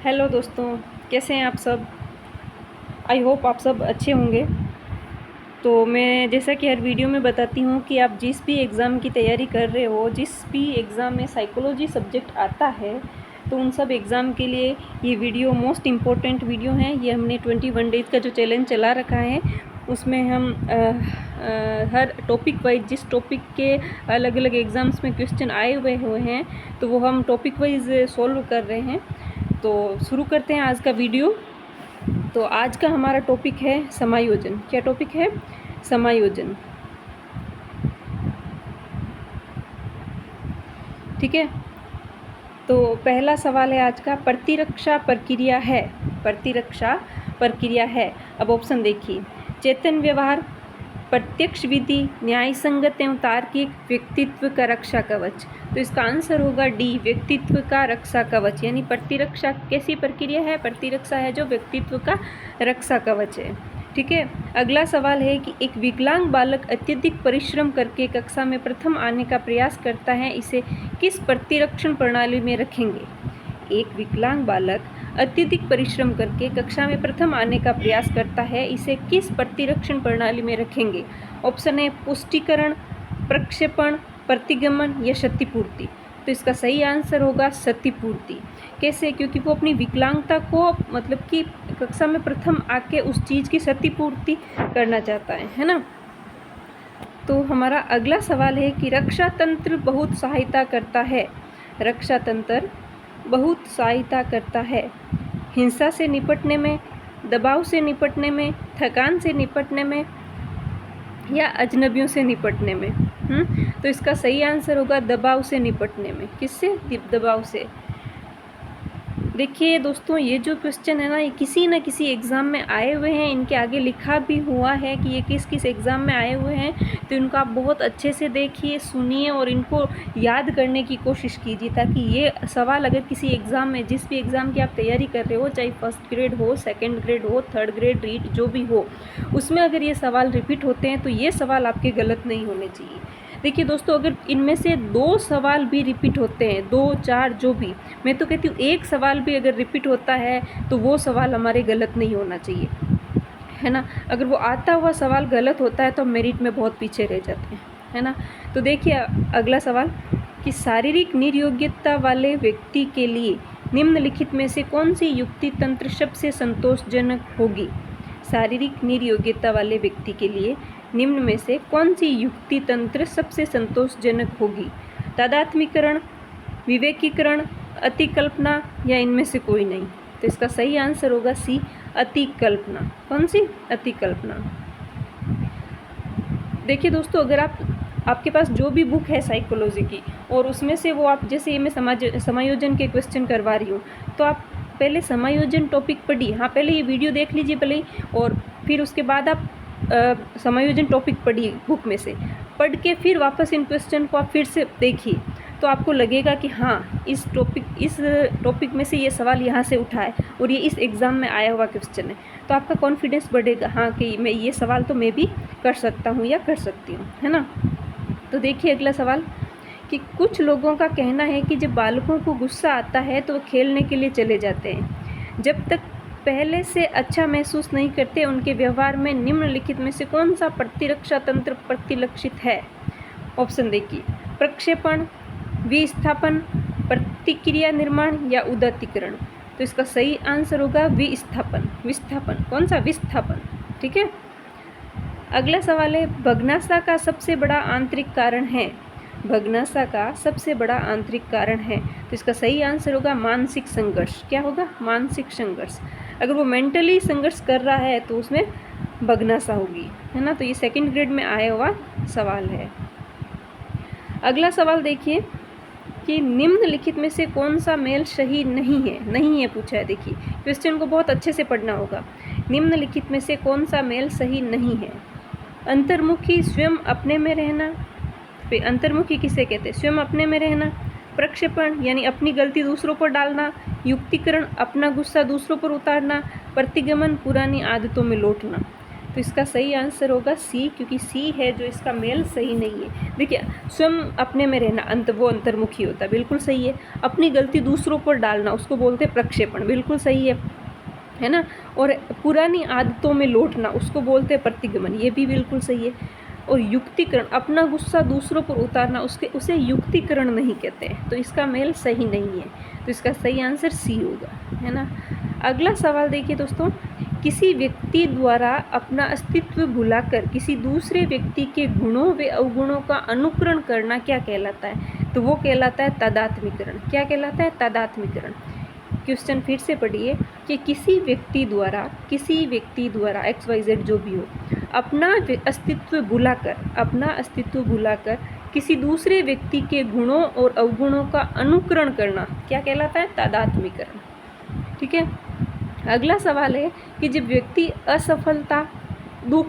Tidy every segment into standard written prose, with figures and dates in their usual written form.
Hello दोस्तों, कैसे हैं आप सब। आई होप आप सब अच्छे होंगे। तो मैं जैसा कि हर वीडियो में बताती हूँ कि आप जिस भी एग्ज़ाम की तैयारी कर रहे हो, जिस भी एग्ज़ाम में साइकोलॉजी सब्जेक्ट आता है, तो उन सब एग्ज़ाम के लिए ये वीडियो मोस्ट इम्पोर्टेंट वीडियो है। ये हमने 21 डेज़ का जो चैलेंज चला रखा है, उसमें हम हर टॉपिक वाइज, जिस टॉपिक के अलग अलग एग्ज़ाम्स में क्वेश्चन आए हुए हैं, तो वो हम टॉपिक वाइज सॉल्व कर रहे हैं। तो शुरू करते हैं आज का वीडियो। तो आज का हमारा टॉपिक है समायोजन। क्या टॉपिक है? समायोजन। ठीक है। तो पहला सवाल है आज का, प्रतिरक्षा प्रक्रिया है। प्रतिरक्षा प्रक्रिया है। अब ऑप्शन देखिए, चेतन व्यवहार, प्रत्यक्ष विधि, न्याय संगत एवं तार्किक, व्यक्तित्व का रक्षा कवच। तो इसका आंसर होगा डी, व्यक्तित्व का रक्षा कवच। यानी प्रतिरक्षा कैसी प्रक्रिया है? प्रतिरक्षा है जो व्यक्तित्व का रक्षा कवच है। ठीक है। अगला सवाल है कि एक विकलांग बालक अत्यधिक परिश्रम करके कक्षा में प्रथम आने का प्रयास करता है, इसे किस प्रतिरक्षण प्रणाली में रखेंगे? एक विकलांग बालक अत्यधिक परिश्रम करके कक्षा में प्रथम आने का प्रयास करता है, इसे किस प्रतिरक्षण प्रणाली में रखेंगे? ऑप्शन है पुष्टिकरण, प्रक्षेपण, प्रतिगमन या क्षतिपूर्ति। तो इसका सही आंसर होगा क्षतिपूर्ति। कैसे? क्योंकि वो अपनी विकलांगता को मतलब कि कक्षा में प्रथम आके उस चीज़ की क्षतिपूर्ति करना चाहता है ना। तो हमारा अगला सवाल है कि रक्षा तंत्र बहुत सहायता करता है। रक्षा तंत्र बहुत सहायता करता है हिंसा से निपटने में, दबाव से निपटने में, थकान से निपटने में या अजनबियों से निपटने में। तो इसका सही आंसर होगा दबाव से निपटने में। किससे? दबाव से। देखिए दोस्तों, ये जो क्वेश्चन है ना, ये किसी न किसी एग्ज़ाम में आए हुए हैं। इनके आगे लिखा भी हुआ है कि ये किस किस एग्ज़ाम में आए हुए हैं। तो इनको आप बहुत अच्छे से देखिए, सुनिए और इनको याद करने की कोशिश कीजिए, ताकि ये सवाल अगर किसी एग्ज़ाम में, जिस भी एग्ज़ाम की आप तैयारी कर रहे हो, चाहे फर्स्ट ग्रेड हो, सेकेंड ग्रेड हो, थर्ड ग्रेड, रीट जो भी हो, उसमें अगर ये सवाल रिपीट होते हैं तो ये सवाल आपके गलत नहीं होने चाहिए। देखिए दोस्तों, अगर इनमें से 2 सवाल भी रिपीट होते हैं, 2, 4 जो भी, मैं तो कहती हूँ एक सवाल भी अगर रिपीट होता है तो वो सवाल हमारे गलत नहीं होना चाहिए, है ना। अगर वो आता हुआ सवाल गलत होता है तो हम मेरिट में बहुत पीछे रह जाते हैं, है ना। तो देखिए अगला सवाल कि शारीरिक निर्योग्यता वाले व्यक्ति के लिए निम्नलिखित में से कौन सी युक्ति तंत्र सबसे संतोषजनक होगी? शारीरिक निर्योग्यता वाले व्यक्ति के लिए निम्न में से कौन सी युक्ति तंत्र सबसे संतोषजनक होगी? तादात्म्यकरण, विवेकीकरण, अतिकल्पना या इनमें से कोई नहीं। तो इसका सही आंसर होगा सी, अतिकल्पना। कौन सी? अतिकल्पना। देखिए दोस्तों, अगर आपके पास जो भी बुक है साइकोलॉजी की, और उसमें से वो आप, जैसे ये मैं समायोजन के क्वेश्चन करवा रही हूँ, तो आप पहले समायोजन टॉपिक पढ़िए। हाँ, पहले ये वीडियो देख लीजिए भले ही, और फिर उसके बाद आप समायोजन टॉपिक पढ़िए बुक में से। पढ़ के फिर वापस इन क्वेश्चन को आप फिर से देखिए, तो आपको लगेगा कि हाँ, इस टॉपिक में से ये सवाल यहाँ से उठा है और ये इस एग्ज़ाम में आया हुआ क्वेश्चन है। तो आपका कॉन्फिडेंस बढ़ेगा, हाँ, कि मैं ये सवाल तो मैं भी कर सकता हूँ या कर सकती हूँ, है ना। तो देखिए अगला सवाल कि कुछ लोगों का कहना है कि जब बालकों को गुस्सा आता है तो वो खेलने के लिए चले जाते हैं। जब तक पहले से अच्छा महसूस नहीं करते, उनके व्यवहार में निम्नलिखित में से कौन सा प्रतिरक्षा तंत्र प्रतिलक्षित है? ऑप्शन देखिए, प्रक्षेपण, विस्थापन, प्रतिक्रिया निर्माण या उदात्तीकरण। तो इसका सही आंसर होगा विस्थापन। विस्थापन। कौन सा? विस्थापन। ठीक है। अगला सवाल है, भग्नाशा का सबसे बड़ा आंतरिक कारण है। भग्नाशा का सबसे बड़ा आंतरिक कारण है। तो इसका सही आंसर होगा मानसिक संघर्ष। क्या होगा? मानसिक संघर्ष। अगर वो मेंटली संघर्ष कर रहा है तो उसमें भग्नाशा होगी, है ना। तो ये सेकंड ग्रेड में आया हुआ सवाल है। अगला सवाल देखिए कि निम्नलिखित में से कौन सा मेल सही नहीं है? नहीं है पूछा है। देखिए क्वेश्चन को बहुत अच्छे से पढ़ना होगा। निम्नलिखित में से कौन सा मेल सही नहीं है? अंतर्मुखी, स्वयं अपने में रहना। फिर अंतर्मुखी किसे कहते हैं? स्वयं अपने में रहना। प्रक्षेपण यानी अपनी गलती दूसरों पर डालना। युक्तिकरण, अपना गुस्सा दूसरों पर उतारना। प्रतिगमन, पुरानी आदतों में लौटना। तो इसका सही आंसर होगा सी, क्योंकि सी है जो इसका मेल सही नहीं है। देखिए, स्वयं अपने में रहना वो अंतर्मुखी होता है, बिल्कुल सही है। अपनी गलती दूसरों पर डालना उसको बोलते हैं प्रक्षेपण, बिल्कुल सही है ना। और पुरानी आदतों में लौटना उसको बोलते हैं प्रतिगमन, ये भी बिल्कुल सही है। और युक्तिकरण, अपना गुस्सा दूसरों पर उतारना उसे युक्तिकरण नहीं कहते हैं, तो इसका मेल सही नहीं है। तो इसका सही आंसर सी होगा, है ना। अगला सवाल देखिए दोस्तों, किसी व्यक्ति द्वारा अपना अस्तित्व भुलाकर किसी दूसरे व्यक्ति के गुणों व अवगुणों का अनुकरण करना क्या कहलाता है? तो वो कहलाता है तादात्म्यकरण। क्या कहलाता है? तादात्म्यकरण। क्वेश्चन फिर से पढ़िए कि किसी व्यक्ति द्वारा XYZ जो भी हो, अपना अस्तित्व भुलाकर किसी दूसरे व्यक्ति के गुणों और अवगुणों का अनुकरण करना क्या कहलाता है? तादात्म्यकरण। ठीक है। अगला सवाल है कि जब व्यक्ति असफलता, दुख,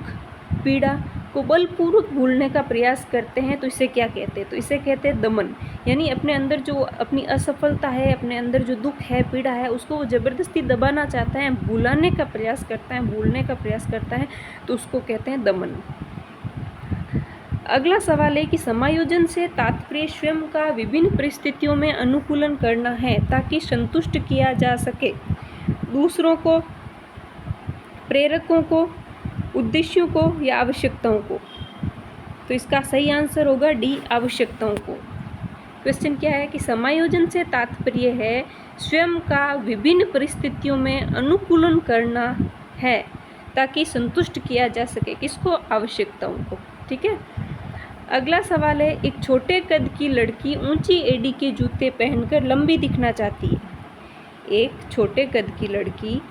पीड़ा को बलपूर्वक भूलने का प्रयास करते हैं तो इसे क्या कहते हैं? तो इसे कहते हैं दमन। यानी अपने अंदर जो अपनी असफलता है, अपने अंदर जो दुख है, पीड़ा है, उसको वो ज़बरदस्ती दबाना चाहता है, भुलाने का प्रयास करता है, भूलने का प्रयास करता है, तो उसको कहते हैं दमन। अगला सवाल है कि समायोजन से तात्पर्य स्वयं का विभिन्न परिस्थितियों में अनुकूलन करना है ताकि संतुष्ट किया जा सके दूसरों को, प्रेरकों को, उद्देश्यों को या आवश्यकताओं को। तो इसका सही आंसर होगा डी, आवश्यकताओं को। क्वेश्चन क्या है कि समायोजन से तात्पर्य है स्वयं का विभिन्न परिस्थितियों में अनुकूलन करना है ताकि संतुष्ट किया जा सके किसको? आवश्यकताओं को। ठीक है। अगला सवाल है, एक छोटे कद की लड़की ऊंची एड़ी के जूते पहनकर लंबी दिखना चाहती है। एक छोटे कद की लड़की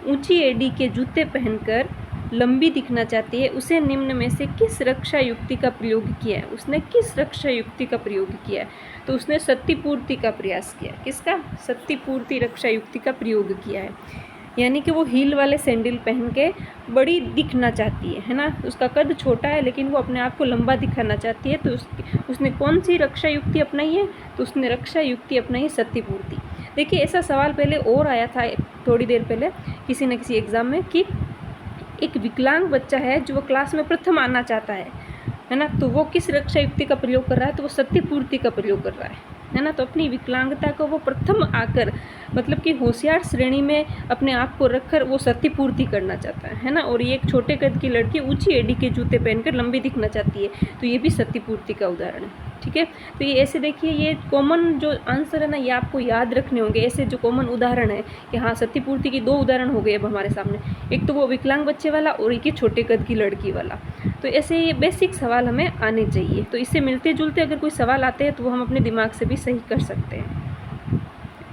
ऊंची एड़ी के जूते पहनकर लंबी दिखना चाहती है, उसे निम्न में से किस रक्षा युक्ति का प्रयोग किया है? उसने किस रक्षा युक्ति का प्रयोग किया है? तो उसने सत्यपूर्ति का प्रयास किया। किसका? सत्यपूर्ति रक्षा युक्ति का प्रयोग किया है। यानी कि वो हील वाले सैंडल पहन के बड़ी दिखना चाहती है ना। उसका कद छोटा है लेकिन वो अपने आप को लंबा दिखाना चाहती है, तो उसने कौन सी रक्षा युक्ति अपनाई है? तो उसने रक्षा युक्ति अपनाई है सत्यपूर्ति। देखिए, ऐसा सवाल पहले और आया था थोड़ी देर पहले किसी न किसी एग्ज़ाम में कि एक विकलांग बच्चा है जो वो क्लास में प्रथम आना चाहता है ना, तो वो किस रक्षा युक्ति का प्रयोग कर रहा है? तो वो सत्यपूर्ति का प्रयोग कर रहा है ना। तो अपनी विकलांगता को वो प्रथम आकर, मतलब कि होशियार श्रेणी में अपने आप को रखकर वो सत्यपूर्ति करना चाहता है ना। और ये एक छोटे कद की लड़की ऊंची एड़ी के जूते पहनकर लंबी दिखना चाहती है, तो ये भी सत्यपूर्ति का उदाहरण है। ठीक है। तो ये ऐसे देखिए, ये कॉमन जो आंसर है ना, ये आपको याद रखने होंगे। ऐसे जो कॉमन उदाहरण है कि हाँ, सत्यपूर्ति की दो उदाहरण हो गए अब हमारे सामने, एक तो वो विकलांग बच्चे वाला और एक ये छोटे कद की लड़की वाला। तो ऐसे ये बेसिक सवाल हमें आने चाहिए। तो इससे मिलते जुलते अगर कोई सवाल आते हैं तो वो हम अपने दिमाग से भी सही कर सकते हैं,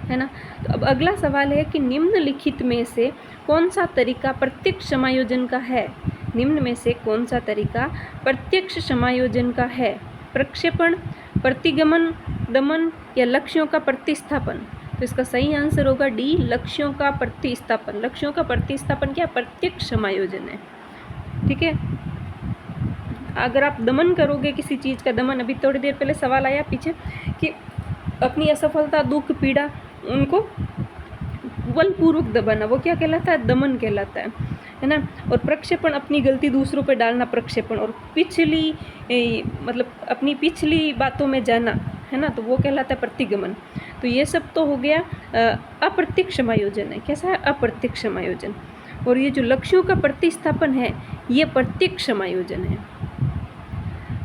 है ना। तो अब अगला सवाल है कि निम्नलिखित में से कौन सा तरीका प्रत्यक्ष समायोजन का है? निम्न में से कौन सा तरीका प्रत्यक्ष समायोजन का है? प्रक्षेपण, प्रतिगमन, दमन या लक्ष्यों का प्रतिस्थापन? तो इसका सही आंसर होगा डी, लक्ष्यों का प्रतिस्थापन। लक्ष्यों का प्रतिस्थापन क्या? प्रत्यक्ष समायोजन है। ठीक है। अगर आप दमन करोगे किसी चीज़ का दमन, अभी थोड़ी देर पहले सवाल आया पीछे कि अपनी असफलता, दुख, पीड़ा, उनको बलपूर्वक दबाना, वो क्या कहलाता है? दमन कहलाता है ना। और प्रक्षेपण, अपनी गलती दूसरों पे डालना, प्रक्षेपण। और मतलब अपनी पिछली बातों में जाना, है ना, तो वो कहलाता है प्रतिगमन। तो ये सब तो हो गया अप्रत्यक्ष समायोजन है। कैसा है? अप्रत्यक्ष समायोजन। और ये जो लक्ष्यों का प्रतिस्थापन है, ये प्रत्यक्ष समायोजन है।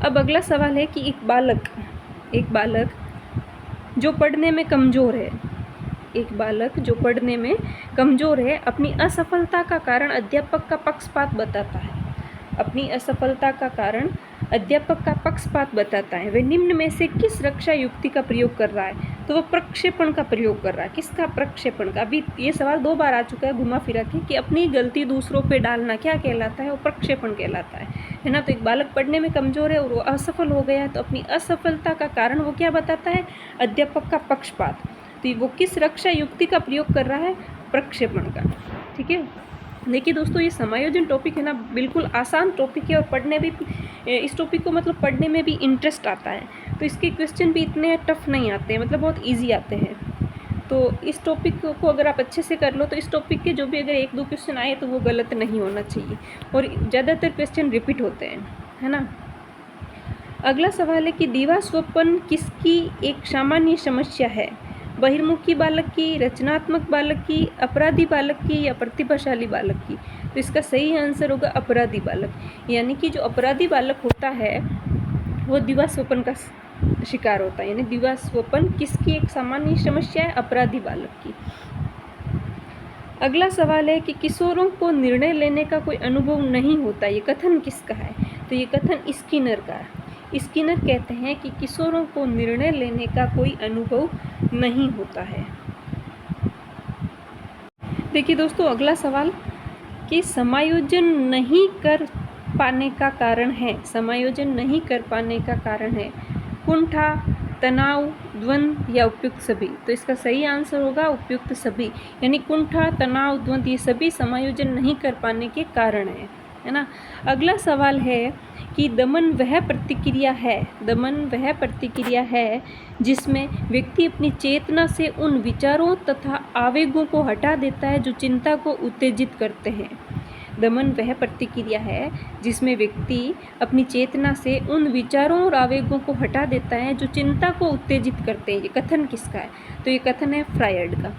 अब अगला सवाल है कि एक बालक जो पढ़ने में कमज़ोर है, एक बालक जो पढ़ने में कमज़ोर है, अपनी असफलता का कारण अध्यापक का पक्षपात बताता है। अपनी असफलता का कारण अध्यापक का पक्षपात बताता है। वह निम्न में से किस रक्षा युक्ति का प्रयोग कर रहा है? तो वह प्रक्षेपण का प्रयोग कर रहा है। किसका? प्रक्षेपण का। अभी ये सवाल 2 बार आ चुका है घुमा फिरा के कि अपनी गलती दूसरों पे डालना क्या कहलाता है? वो प्रक्षेपण कहलाता है ना। तो एक बालक पढ़ने में कमज़ोर है और वो असफल हो गया है, तो अपनी असफलता का कारण वो क्या बताता है? अध्यापक का पक्षपात। तो वो किस रक्षा युक्ति का प्रयोग कर रहा है? प्रक्षेपण का। ठीक है। देखिए दोस्तों, ये समायोजन टॉपिक है ना, बिल्कुल आसान टॉपिक है और पढ़ने भी इस टॉपिक को मतलब पढ़ने में भी इंटरेस्ट आता है। तो इसके क्वेश्चन भी इतने टफ नहीं आते हैं, मतलब बहुत इजी आते हैं। तो इस टॉपिक को अगर आप अच्छे से कर लो तो इस टॉपिक के जो भी अगर 1-2 क्वेश्चन आए तो वो गलत नहीं होना चाहिए, और ज़्यादातर क्वेश्चन रिपीट होते हैं, है ना। अगला सवाल है कि दीवा स्वप्न किसकी एक सामान्य समस्या है? बहिर्मुखी बालक की, रचनात्मक बालक की, अपराधी बालक की या प्रतिभाशाली बालक की? तो इसका सही आंसर होगा अपराधी बालक, यानी कि जो अपराधी बालक होता है वो दीवा स्वप्न का शिकार होता है। यानी दीवा स्वप्न किसकी एक सामान्य समस्या है? अपराधी बालक की। अगला सवाल है कि किशोरों को निर्णय लेने का कोई अनुभव नहीं होता, ये कथन किसका है? तो ये कथन स्किनर का है। स्किनर कहते हैं कि किशोरों को निर्णय लेने का कोई अनुभव नहीं होता है। देखिए दोस्तों, अगला सवाल कि समायोजन नहीं कर पाने का कारण है, समायोजन नहीं कर पाने का कारण है कुंठा, तनाव, द्वंद्व या उपयुक्त सभी? तो इसका सही आंसर होगा उपयुक्त सभी, यानी कुंठा, तनाव, द्वंद्व ये सभी समायोजन नहीं कर पाने के कारण है ना। अगला सवाल है कि दमन वह प्रतिक्रिया है, दमन वह प्रतिक्रिया है जिसमें व्यक्ति अपनी चेतना से उन विचारों तथा आवेगों को हटा देता है जो चिंता को उत्तेजित करते हैं। दमन वह प्रतिक्रिया है जिसमें व्यक्ति अपनी चेतना से उन विचारों और आवेगों को हटा देता है जो चिंता को उत्तेजित करते हैं। ये कथन किसका है? तो ये कथन है फ्रायड का।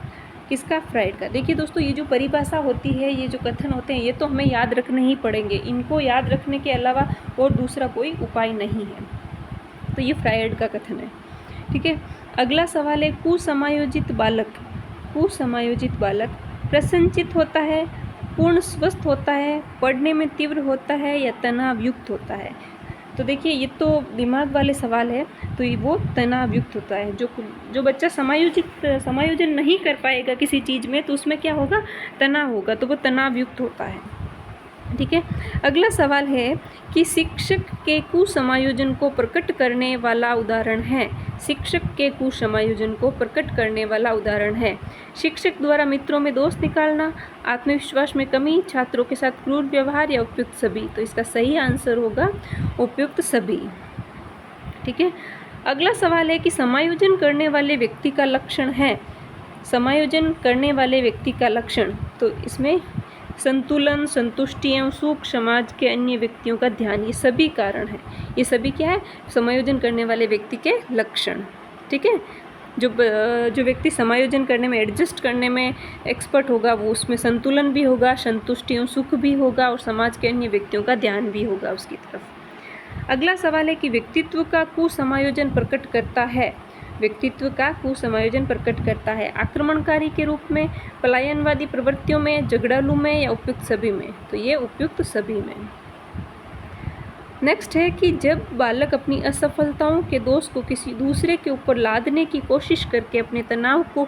किसका? फ्रायड का। देखिए दोस्तों, ये जो परिभाषा होती है, ये जो कथन होते हैं, ये तो हमें याद रखने ही पड़ेंगे। इनको याद रखने के अलावा और दूसरा कोई उपाय नहीं है। तो ये फ्रायड का कथन है, ठीक है। अगला सवाल है कुसमायोजित बालक, कुसमायोजित बालक प्रसन्नचित्त होता है, पूर्ण स्वस्थ होता है, पढ़ने में तीव्र होता है या तनाव युक्त होता है? तो देखिए, ये तो दिमाग वाले सवाल है, तो ये वो तनाव युक्त होता है। जो बच्चा समायोजन नहीं कर पाएगा किसी चीज़ में, तो उसमें क्या होगा? तनाव होगा, तो वो तनाव युक्त होता है, ठीक है। अगला सवाल है कि शिक्षक के कुसमायोजन को प्रकट करने वाला उदाहरण है, शिक्षक के कुसमायोजन को प्रकट करने वाला उदाहरण है शिक्षक द्वारा मित्रों में दोष निकालना, आत्मविश्वास में कमी, छात्रों के साथ क्रूर व्यवहार या उपयुक्त सभी? तो इसका सही आंसर होगा उपयुक्त सभी, ठीक है। अगला सवाल है कि समायोजन करने वाले व्यक्ति का लक्षण है, समायोजन करने वाले व्यक्ति का लक्षण, तो इसमें संतुलन, संतुष्टि एवं सुख, समाज के अन्य व्यक्तियों का ध्यान, ये सभी कारण हैं। ये सभी क्या है? समायोजन करने वाले व्यक्ति के लक्षण, ठीक है। जो व्यक्ति समायोजन करने में, एडजस्ट करने में एक्सपर्ट होगा, वो उसमें संतुलन भी होगा, संतुष्टि एवं सुख भी होगा, और समाज के अन्य व्यक्तियों का ध्यान भी होगा उसकी तरफ। अगला सवाल है कि व्यक्तित्व का कुसमायोजन प्रकट करता है, व्यक्तित्व का कुसमायोजन प्रकट करता है आक्रमणकारी के रूप में, पलायनवादी प्रवृत्तियों में, झगड़ालू में या उपयुक्त सभी में? तो ये उपयुक्त सभी में। नेक्स्ट है कि जब बालक अपनी असफलताओं के दोष को किसी दूसरे के ऊपर लादने की कोशिश करके अपने तनाव को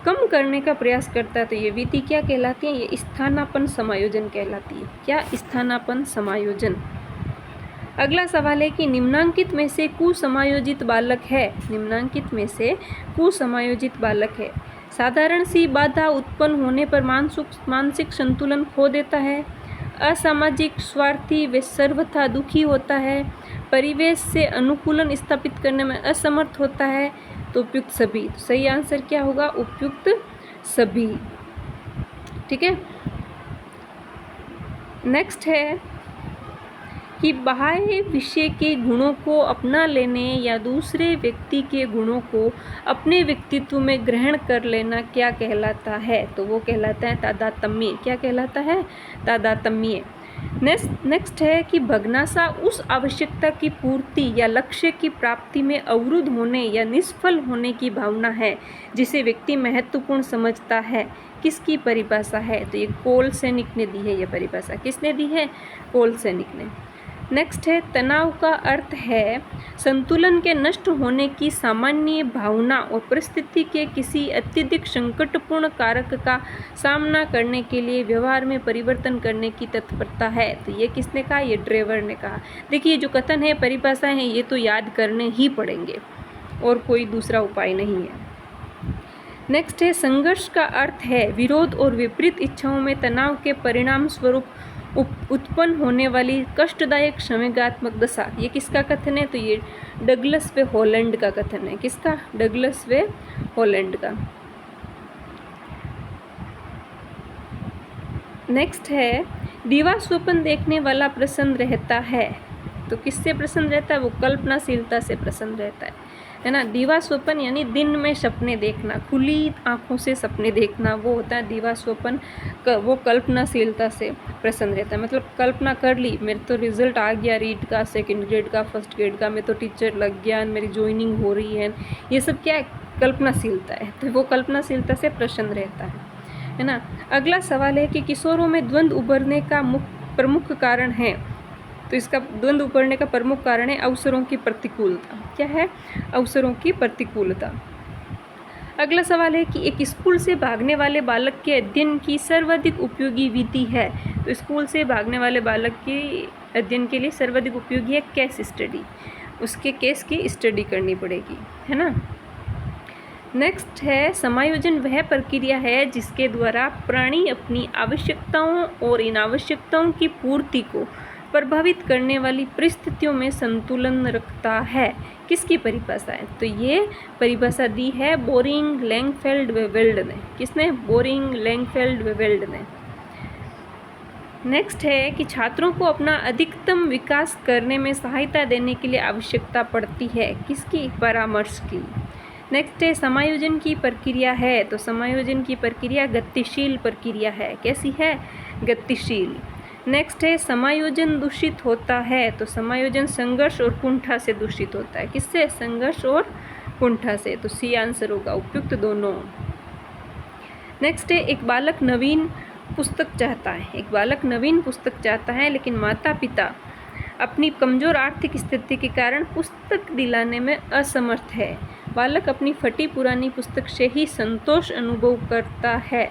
कम करने का प्रयास करता है, तो ये विधि क्या कहलाती है? ये स्थानापन्न समायोजन कहलाती है। क्या? स्थानापन्न समायोजन। अगला सवाल है कि निम्नांकित में से कुसमायोजित बालक है, निम्नांकित में से कुसमायोजित बालक है साधारण सी बाधा उत्पन्न होने पर मानसिक संतुलन खो देता है, असामाजिक, स्वार्थी व सर्वथा दुखी होता है, परिवेश से अनुकूलन स्थापित करने में असमर्थ होता है, तो उपयुक्त सभी। तो सही आंसर क्या होगा? उपयुक्त सभी, ठीक है। नेक्स्ट है कि बाह्य विषय के गुणों को अपना लेने या दूसरे व्यक्ति के गुणों को अपने व्यक्तित्व में ग्रहण कर लेना क्या कहलाता है? तो वो कहलाता है तादात्म्य। क्या कहलाता है? तादात्म्य। नेक्स्ट है कि भग्नाशा उस आवश्यकता की पूर्ति या लक्ष्य की प्राप्ति में अवरुद्ध होने या निष्फल होने की भावना है जिसे व्यक्ति महत्वपूर्ण समझता है। किसकी परिभाषा है? तो ये कोलसेनिक ने दी है। ये परिभाषा किसने दी है? कोलसेनिक ने। नेक्स्ट है तनाव का अर्थ है संतुलन के नष्ट होने की सामान्य भावना और परिस्थिति के किसी अत्यधिक संकटपूर्ण कारक का सामना करने के लिए व्यवहार में परिवर्तन करने की तत्परता है। तो ये किसने कहा? ये ड्रेवर ने कहा। देखिए, जो कथन है, परिभाषाएं हैं, ये तो याद करने ही पड़ेंगे और कोई दूसरा उपाय नहीं है। नेक्स्ट है संघर्ष का अर्थ है विरोध और विपरीत इच्छाओं में तनाव के परिणाम स्वरूप उत्पन्न होने वाली कष्टदायक संवेगात्मक दशा। ये किसका कथन है? तो ये डगलस व हॉलैंड का कथन है। किसका? डगलस व हॉलैंड का। नेक्स्ट है, दीवा स्वप्न देखने वाला प्रसन्न रहता है। तो किससे प्रसन्न रहता है? वो कल्पनाशीलता से प्रसन्न रहता है ना। दीवा स्वप्न यानी दिन में सपने देखना, खुली आंखों से सपने देखना, वो होता है दीवा स्वप्न। वो कल्पनाशीलता से प्रसन्न रहता है, मतलब कल्पना कर ली, मेरे तो रिजल्ट आ गया रीट का, सेकंड ग्रेड का, फर्स्ट ग्रेड का, मैं तो टीचर लग गया, मेरी ज्वाइनिंग हो रही है, ये सब क्या है? कल्पनाशीलता है। तो वो कल्पनाशीलता से प्रसन्न रहता है ना। अगला सवाल है कि किशोरों में द्वंद्व उभरने का प्रमुख कारण है। तो इसका द्वंद्व उभरने का प्रमुख कारण है अवसरों की प्रतिकूलता। क्या है? अवसरों की प्रतिकूलता। अगला सवाल है कि एक स्कूल से भागने वाले बालक के अध्ययन की सर्वाधिक उपयोगी विधि है। तो स्कूल से भागने वाले बालक के अध्ययन के लिए सर्वाधिक उपयोगी है केस स्टडी, उसके केस की स्टडी करनी पड़ेगी, है ना। नेक्स्ट है, समायोजन वह प्रक्रिया है जिसके द्वारा प्राणी अपनी आवश्यकताओं और इन आवश्यकताओं की पूर्ति को प्रभावित करने वाली परिस्थितियों में संतुलन रखता है। किसकी परिभाषा है? तो ये परिभाषा दी है बोरिंग, लैंगफेल्ड व वेल्ड ने। किसने? बोरिंग, लैंगफेल्ड व वेल्ड ने। नेक्स्ट है कि छात्रों को अपना अधिकतम विकास करने में सहायता देने के लिए आवश्यकता पड़ती है। किसकी? परामर्श की। नेक्स्ट है, समायोजन की प्रक्रिया है। तो समायोजन की प्रक्रिया गतिशील प्रक्रिया है। कैसी है? गतिशील। नेक्स्ट है, समायोजन दूषित होता है। तो समायोजन संघर्ष और कुंठा से दूषित होता है। किससे? संघर्ष और कुंठा से। तो सी आंसर होगा, उपयुक्त दोनों। नेक्स्ट है, एक बालक नवीन पुस्तक चाहता है। एक बालक नवीन पुस्तक चाहता है, लेकिन माता पिता अपनी कमज़ोर आर्थिक स्थिति के कारण पुस्तक दिलाने में असमर्थ है। बालक अपनी फटी पुरानी पुस्तक से ही संतोष अनुभव करता है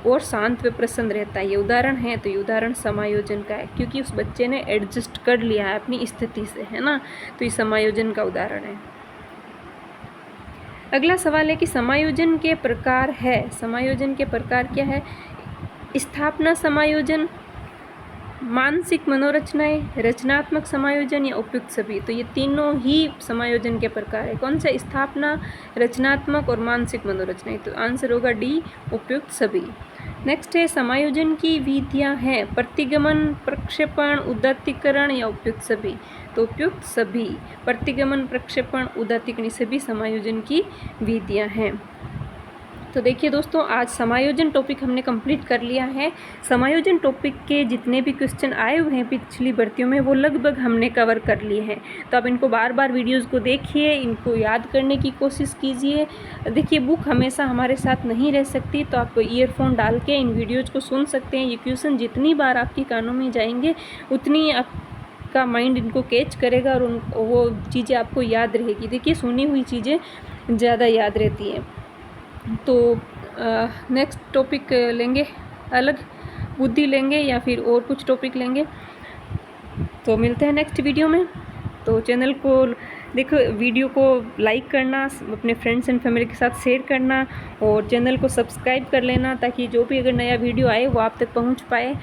और शांत व प्रसन्न रहता है। ये उदाहरण है, तो ये उदाहरण समायोजन का है, क्योंकि उस बच्चे ने एडजस्ट कर लिया है अपनी स्थिति से, है ना। तो ये समायोजन का उदाहरण है। अगला सवाल है कि समायोजन के प्रकार है। समायोजन के प्रकार क्या है? स्थापना समायोजन, मानसिक मनोरचनाएं, रचनात्मक समायोजन या उपयुक्त सभी। तो ये तीनों ही समायोजन के प्रकार है। कौन सा? स्थापना, रचनात्मक और मानसिक मनोरचनाएं। तो आंसर होगा डी, उपयुक्त सभी। नेक्स्ट है, समायोजन की विधियां हैं प्रतिगमन, प्रक्षेपण, उदात्तीकरण या उपयुक्त सभी। तो उपयुक्त सभी। प्रतिगमन, प्रक्षेपण, उदात्तीकरण सभी समायोजन की विधियां हैं। तो देखिए दोस्तों, आज समायोजन टॉपिक हमने कंप्लीट कर लिया है। समायोजन टॉपिक के जितने भी क्वेश्चन आए हुए हैं पिछली भर्तियों में, वो लगभग हमने कवर कर लिए हैं। तो आप इनको बार बार वीडियोस को देखिए, इनको याद करने की कोशिश कीजिए। देखिए, बुक हमेशा हमारे साथ नहीं रह सकती, तो आप ईयरफोन डाल के इन वीडियोज़ को सुन सकते हैं। ये क्वेश्चन जितनी बार आपकी कानों में जाएंगे, उतनी आपका माइंड इनको कैच करेगा और वो चीज़ें आपको याद रहेगी। देखिए, सुनी हुई चीज़ें ज़्यादा याद रहती हैं। तो नेक्स्ट टॉपिक लेंगे अलग, बुद्धि लेंगे या फिर और कुछ टॉपिक लेंगे। तो मिलते हैं नेक्स्ट वीडियो में। तो चैनल को देखो, वीडियो को लाइक करना, अपने फ्रेंड्स एंड फैमिली के साथ शेयर करना और चैनल को सब्सक्राइब कर लेना, ताकि जो भी अगर नया वीडियो आए वो आप तक पहुंच पाए।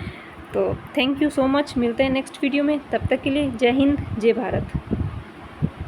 तो थैंक यू सो मच। मिलते हैं नेक्स्ट वीडियो में। तब तक के लिए जय हिंद, जय भारत।